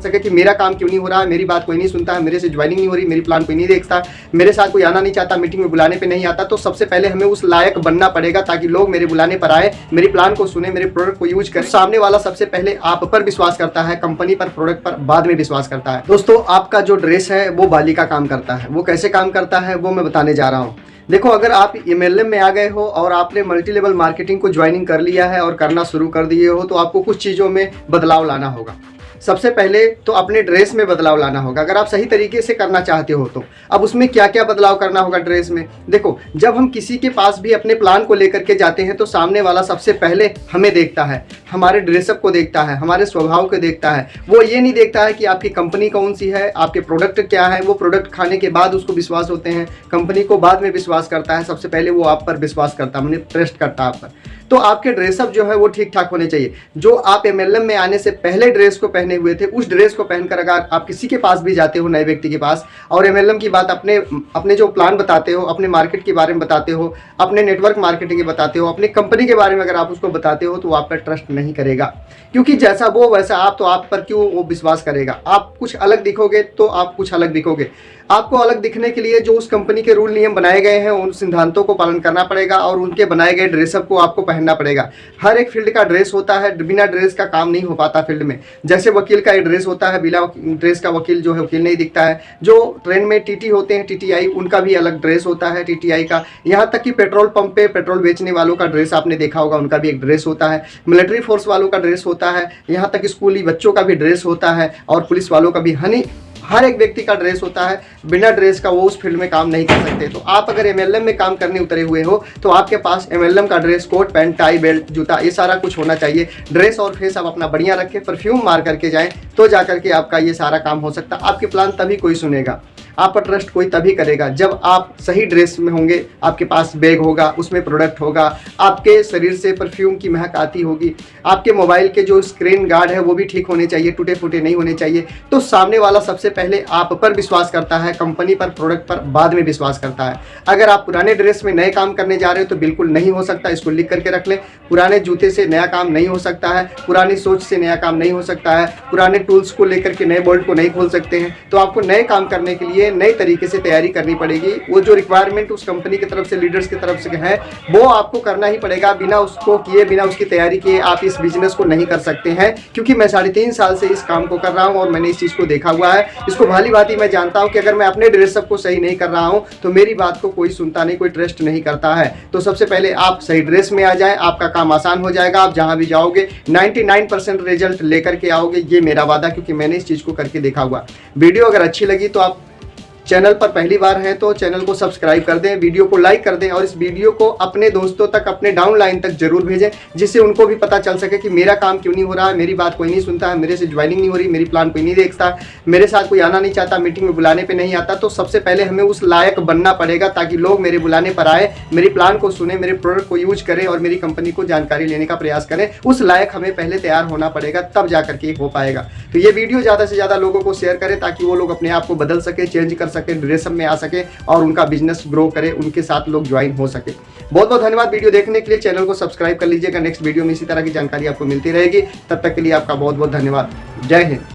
सके कि मेरा काम क्यों नहीं हो रहा है, मेरी बात कोई नहीं सुनता है, मेरे से ज्वाइनिंग नहीं हो रही, मेरी प्लान कोई नहीं देखता, मेरे साथ कोई आना नहीं चाहता, मीटिंग में बुलाने पे नहीं आता। तो सबसे पहले हमें उस लायक बनना पड़ेगा ताकि लोग मेरे बुलाने पर आए, मेरी प्लान को सुने, मेरे प्रोडक्ट को यूज करें। सामने वाला सबसे पहले आप पर विश्वास करता है, कंपनी पर, प्रोडक्ट पर बाद में विश्वास करता है। दोस्तों, आपका जो ड्रेस है वो बाली का काम करता है। वो कैसे काम करता है वो मैं बताने जा रहा हूँ। देखो, अगर आप MLM में आ गए हो और आपने मल्टी लेवल मार्केटिंग को ज्वाइनिंग कर लिया है और करना शुरू कर दिए हो, तो आपको कुछ चीज़ों में बदलाव लाना होगा। सबसे पहले तो अपने ड्रेस में बदलाव लाना होगा। अगर आप सही तरीके से करना चाहते हो तो अब उसमें क्या क्या बदलाव करना होगा ड्रेस में। देखो, जब हम किसी के पास भी अपने प्लान को लेकर के जाते हैं तो सामने वाला सबसे पहले हमें देखता है, हमारे ड्रेसअप को देखता है, हमारे स्वभाव को देखता है। वो ये नहीं देखता है कि आपकी कंपनी कौन सी है, आपके प्रोडक्ट क्या है। वो प्रोडक्ट खाने के बाद उसको विश्वास होते हैं, कंपनी को बाद में विश्वास करता है। सबसे पहले वो आप पर विश्वास करता है, मैंने ट्रस्ट करता है आप पर। तो आपके ड्रेसअप जो है वो ठीक ठाक होने चाहिए। जो आप MLM में आने से पहले ड्रेस को पहने हुए थे, उस ड्रेस को पहनकर अगर आप किसी के पास भी जाते हो, नए व्यक्ति के पास, और MLM की बात अपने जो प्लान बताते हो, अपने मार्केट के बारे में बताते हो, अपने नेटवर्क मार्केटिंग के बताते हो, अपनी कंपनी के बारे में अगर आप उसको बताते हो, तो वो आप पर ट्रस्ट नहीं करेगा। क्योंकि जैसा वो वैसा आप, तो आप पर क्यों वो विश्वास करेगा। आप कुछ अलग दिखोगे तो आप कुछ अलग दिखोगे। आपको अलग दिखने के लिए जो उस कंपनी के रूल नियम बनाए गए हैं, उन सिद्धांतों को पालन करना पड़ेगा और उनके बनाए गए ड्रेसअप को आपको पहनना पड़ेगा। हर एक फील्ड का ड्रेस होता है, बिना ड्रेस का काम नहीं हो पाता फील्ड में। जैसे वकील का एक ड्रेस होता है, बिना ड्रेस का वकील जो है वकील नहीं दिखता है। जो ट्रेन में TT होते हैं, TTI, उनका भी अलग ड्रेस होता है, TTI का। यहाँ तक कि पेट्रोल पंप पे पेट्रोल बेचने वालों का ड्रेस आपने देखा होगा, उनका भी एक ड्रेस होता है। मिलिट्री फोर्स वालों का ड्रेस होता है, यहाँ तक स्कूली बच्चों का भी ड्रेस होता है, और पुलिस वालों का भी। हर एक व्यक्ति का ड्रेस होता है। बिना ड्रेस का वो उस फील्ड में काम नहीं कर सकते। तो आप अगर MLM में काम करने उतरे हुए हो तो आपके पास MLM का dress, coat pant, tie, belt, जूता, ये सारा कुछ होना चाहिए। ड्रेस और फेस आप अपना बढ़िया रखें, परफ्यूम मार करके जाएं, तो जा करके आपका ये सारा काम हो सकता है। आपके प्लान तभी कोई सुनेगा, आप पर ट्रस्ट कोई तभी करेगा जब आप सही ड्रेस में होंगे, आपके पास बैग होगा, उसमें प्रोडक्ट होगा, आपके शरीर से परफ्यूम की महक आती होगी, आपके मोबाइल के जो स्क्रीन गार्ड है वो भी ठीक होने चाहिए, टूटे फूटे नहीं होने चाहिए। तो सामने वाला सबसे पहले आप पर विश्वास करता है, कंपनी पर, प्रोडक्ट पर बाद में विश्वास करता है। अगर आप पुराने ड्रेस में नए काम करने जा रहे हो तो बिल्कुल नहीं हो सकता, इसको लिख करके रख लें। पुराने जूते से नया काम नहीं हो सकता है, पुरानी सोच से नया काम नहीं हो सकता है, पुराने टूल्स को लेकर के नए बोल्ट को नहीं खोल सकते हैं। तो आपको नए काम करने के लिए नए तरीके से तैयारी करनी पड़ेगी। वो जो रिक्वायरमेंट उस कंपनी की तरफ से, लीडर्स की तरफ से है, वो आपको करना ही पड़ेगा। बिना उसको किए, बिना उसकी तैयारी किए आप इस बिजनेस को नहीं कर सकते हैं। क्योंकि मैं 3.5 साल से इस काम को कर रहा हूं और मैंने इस चीज़ को देखा हुआ है। इसको भली भांति मैं जानता हूं कि अगर मैं अपने ड्रेसअप को सही नहीं कर रहा हूं तो मेरी बात को कोई सुनता नहीं, कोई ट्रस्ट नहीं करता है। तो सबसे पहले आप सही ड्रेस में आ जाएं, आपका काम आसान हो जाएगा। आप जहां भी जाओगे 99% रिजल्ट लेकर के आओगे, ये मेरा वादा, क्योंकि मैंने इस चीज़ को करके देखा हुआ। वीडियो अगर अच्छी लगी तो आप चैनल पर पहली बार हैं तो चैनल को सब्सक्राइब कर दें, वीडियो को लाइक कर दें और इस वीडियो को अपने दोस्तों तक, अपने डाउनलाइन तक जरूर भेजें, जिससे उनको भी पता चल सके कि मेरा काम क्यों नहीं हो रहा है, मेरी बात कोई नहीं सुनता है, मेरे से ज्वाइनिंग नहीं हो रही, मेरी प्लान कोई नहीं देखता, मेरे साथ कोई आना नहीं चाहता, मीटिंग में बुलाने पर नहीं आता। तो सबसे पहले हमें उस लायक बनना पड़ेगा ताकि लोग मेरे बुलाने पर आए, मेरी प्लान को सुने, मेरे प्रोडक्ट को यूज करें और मेरी कंपनी को जानकारी लेने का प्रयास करें। उस लायक हमें पहले तैयार होना पड़ेगा, तब जा करके हो पाएगा। तो ये वीडियो ज़्यादा से ज़्यादा लोगों को शेयर करें ताकि वो लोग अपने आप को बदल सके, चेंज कर सके, ड्रेसअप में सके और उनका बिजनेस ग्रो करे, उनके साथ लोग ज्वाइन हो सके। बहुत बहुत धन्यवाद वीडियो देखने के लिए। चैनल को सब्सक्राइब कर लीजिएगा। नेक्स्ट वीडियो में इसी तरह की जानकारी आपको मिलती रहेगी। तब तक के लिए आपका बहुत बहुत धन्यवाद। जय हिंद।